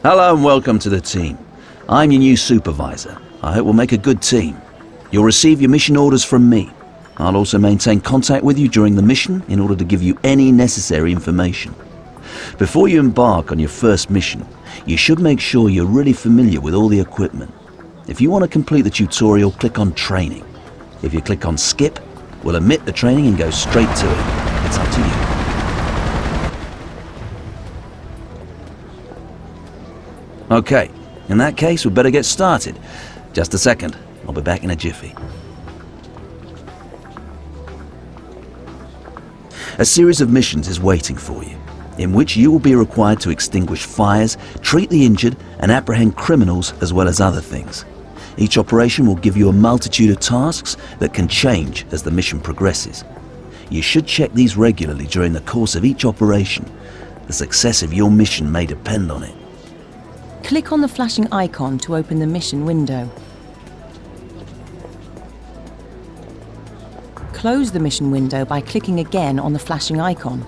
Hello and welcome to the team. I'm your new supervisor. I hope we'll make a good team. You'll receive your mission orders from me. I'll also maintain contact with you during the mission in order to give you any necessary information. Before you embark on your first mission, you should make sure you're really familiar with all the equipment. If you want to complete the tutorial, click on Training. If you click on Skip, we'll omit the training and go straight to it. It's up to you. Okay, in that case, we'd better get started. Just a second, I'll be back in a jiffy. A series of missions is waiting for you, in which you will be required to extinguish fires, treat the injured, and apprehend criminals as well as other things. Each operation will give you a multitude of tasks that can change as the mission progresses. You should check these regularly during the course of each operation. The success of your mission may depend on it. Click on the flashing icon to open the mission window. Close the mission window by clicking again on the flashing icon.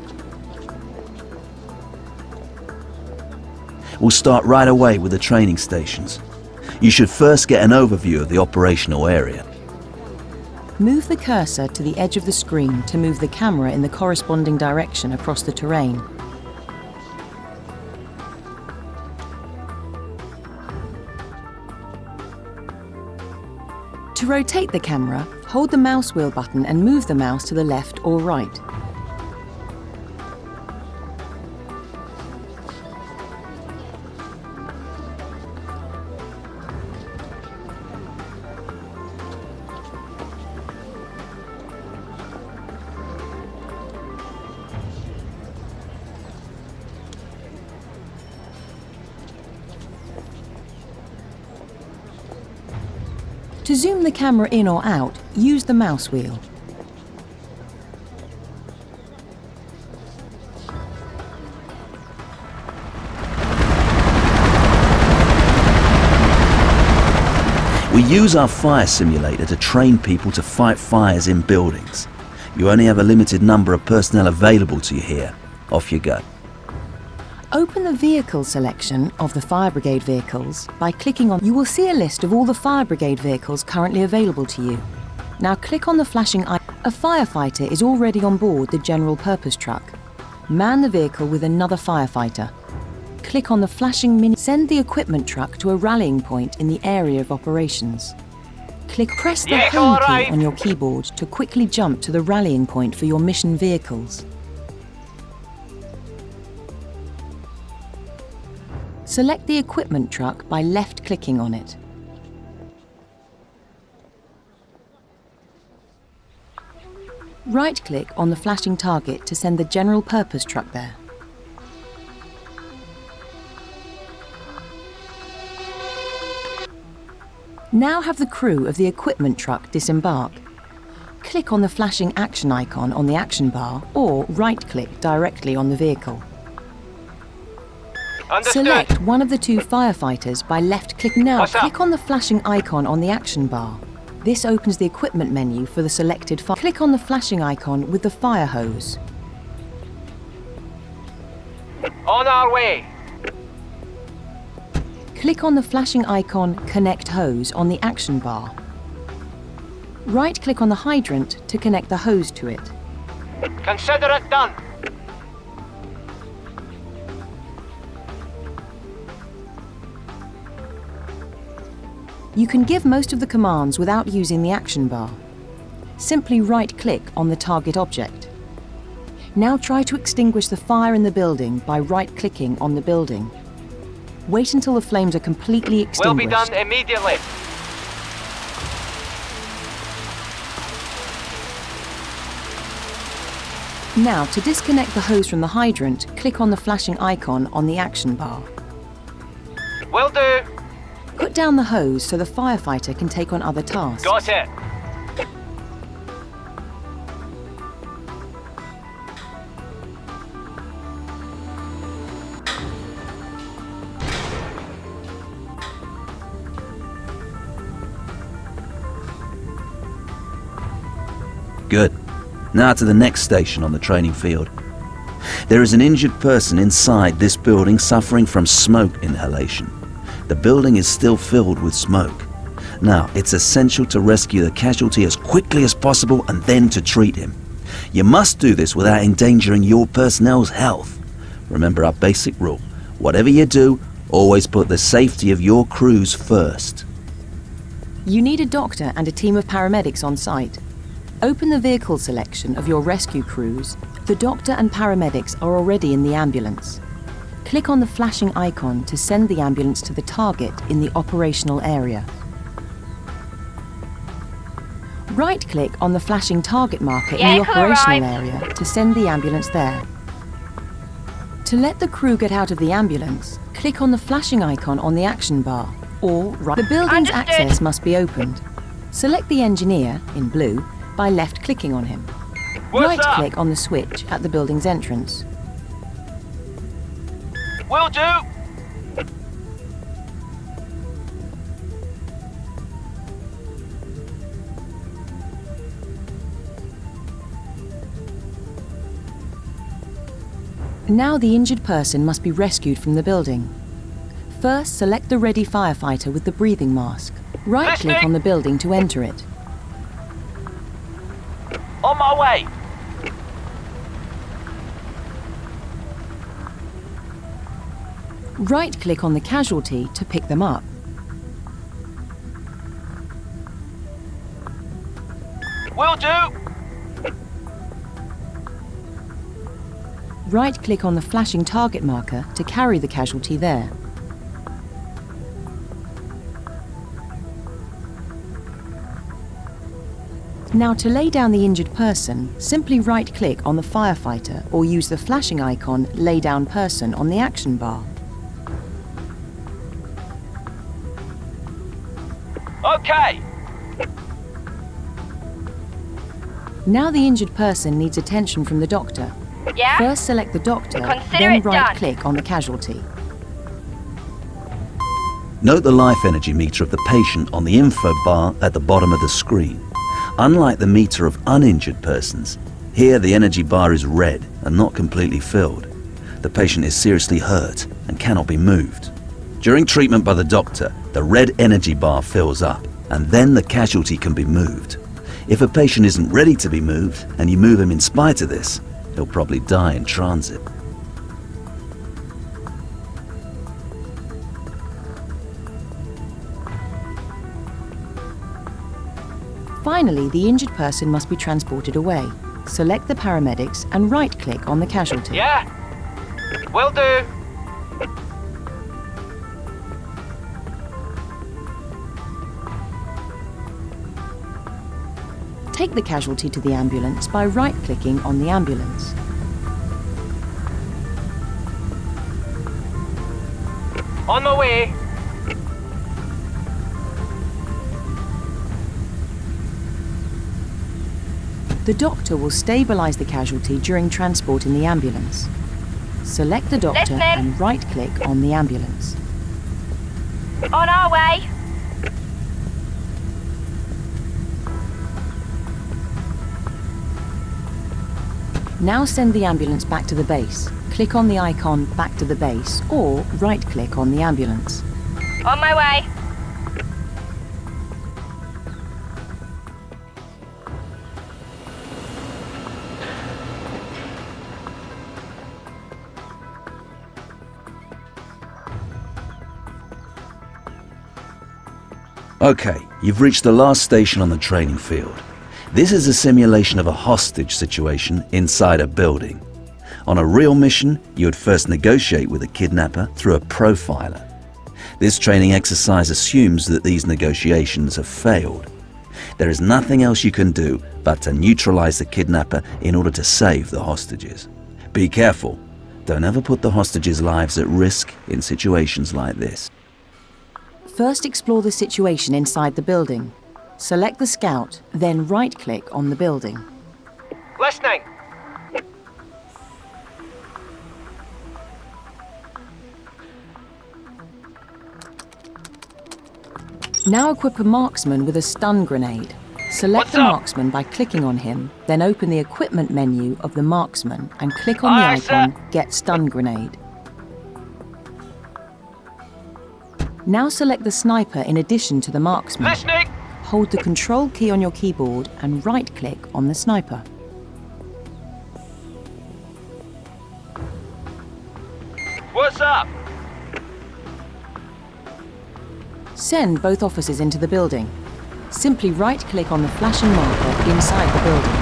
We'll start right away with the training stations. You should first get an overview of the operational area. Move the cursor to the edge of the screen to move the camera in the corresponding direction across the terrain. To rotate the camera, hold the mouse wheel button and move the mouse to the left or right. To zoom the camera in or out, use the mouse wheel. We use our fire simulator to train people to fight fires in buildings. You only have a limited number of personnel available to you here. Off you go. Open the vehicle selection of the fire brigade vehicles by clicking on. You will see a list of all the fire brigade vehicles currently available to you. Now click on the flashing icon. A firefighter is already on board the general purpose truck. Man the vehicle with another firefighter. Click on the flashing mini. Send the equipment truck to a rallying point in the area of operations. Press the home key on your keyboard to quickly jump to the rallying point for your mission vehicles. Select the equipment truck by left-clicking on it. Right-click on the flashing target to send the general purpose truck there. Now have the crew of the equipment truck disembark. Click on the flashing action icon on the action bar or right-click directly on the vehicle. Understood. Select one of the two firefighters by left-click. Now click on the flashing icon on the action bar. This opens the equipment menu for the selected fire. Click on the flashing icon with the fire hose. On our way. Click on the flashing icon Connect Hose on the action bar. Right-click on the hydrant to connect the hose to it. Consider it done. You can give most of the commands without using the action bar. Simply right-click on the target object. Now try to extinguish the fire in the building by right-clicking on the building. Wait until the flames are completely extinguished. Will be done immediately. Now, to disconnect the hose from the hydrant, click on the flashing icon on the action bar. Will do. Put down the hose so the firefighter can take on other tasks. Got it. Good. Now to the next station on the training field. There is an injured person inside this building suffering from smoke inhalation. The building is still filled with smoke. Now, it's essential to rescue the casualty as quickly as possible and then to treat him. You must do this without endangering your personnel's health. Remember our basic rule. Whatever you do, always put the safety of your crews first. You need a doctor and a team of paramedics on site. Open the vehicle selection of your rescue crews. The doctor and paramedics are already in the ambulance. Click on the flashing icon to send the ambulance to the target in the operational area. Right-click on the flashing target marker in the Vehicle operational arrived. area to send the ambulance there. To let the crew get out of the ambulance, click on the flashing icon on the action bar, or right. The building's Understood. access must be opened. Select the engineer, in blue, by left-clicking on him. What's up? Right-click on the switch at the building's entrance. Will do. Now the injured person must be rescued from the building. First, select the ready firefighter with the breathing mask. Right-click Listening. on the building to enter it. On my way. Right-click on the casualty to pick them up. Will do. Right-click on the flashing target marker to carry the casualty there. Now to lay down the injured person, simply right-click on the firefighter or use the flashing icon Lay Down Person on the action bar. Okay. Now the injured person needs attention from the doctor. Yeah? First select the doctor, Consider then it done. right-click on the casualty. Note the life energy meter of the patient on the info bar at the bottom of the screen. Unlike the meter of uninjured persons, here the energy bar is red and not completely filled. The patient is seriously hurt and cannot be moved. During treatment by the doctor, the red energy bar fills up and then the casualty can be moved. If a patient isn't ready to be moved and you move him in spite of this, he'll probably die in transit. Finally, the injured person must be transported away. Select the paramedics and right-click on the casualty. Yeah. Will do. Take the casualty to the ambulance by right-clicking on the ambulance. On my way. The doctor will stabilize the casualty during transport in the ambulance. Select the doctor Listening. and right-click on the ambulance. On our way. Now send the ambulance back to the base. Click on the icon Back to the Base or right-click on the ambulance. On my way. Okay, you've reached the last station on the training field. This is a simulation of a hostage situation inside a building. On a real mission, you would first negotiate with a kidnapper through a profiler. This training exercise assumes that these negotiations have failed. There is nothing else you can do but to neutralize the kidnapper in order to save the hostages. Be careful. Don't ever put the hostages' lives at risk in situations like this. First explore the situation inside the building. Select the scout, then right-click on the building. Listening. Now equip a marksman with a stun grenade. Select What's the up? marksman by clicking on him, then open the equipment menu of the marksman and click on Aye, the icon sir. Get Stun Grenade. Now select the sniper in addition to the marksman. Listening. Hold the Control key on your keyboard and right-click on the sniper. What's up? Send both officers into the building. Simply right-click on the flashing marker inside the building.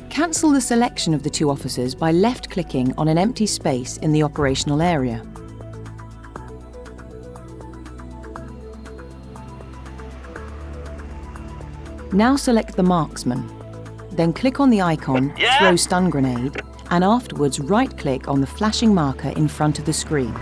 Cancel the selection of the two officers by left-clicking on an empty space in the operational area. Now select the marksman. Then click on the icon Yeah. Throw Stun Grenade, and afterwards right-click on the flashing marker in front of the screen.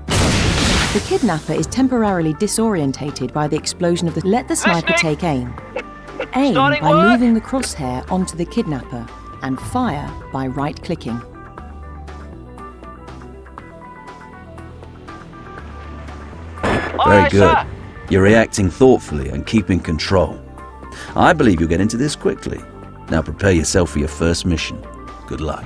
The kidnapper is temporarily disorientated by the explosion of the... Let the sniper Listening. take aim. Aim Starting by work. moving the crosshair onto the kidnapper, and fire by right-clicking. Very Aye, good. sir. You're reacting thoughtfully and keeping control. I believe you'll get into this quickly. Now prepare yourself for your first mission. Good luck.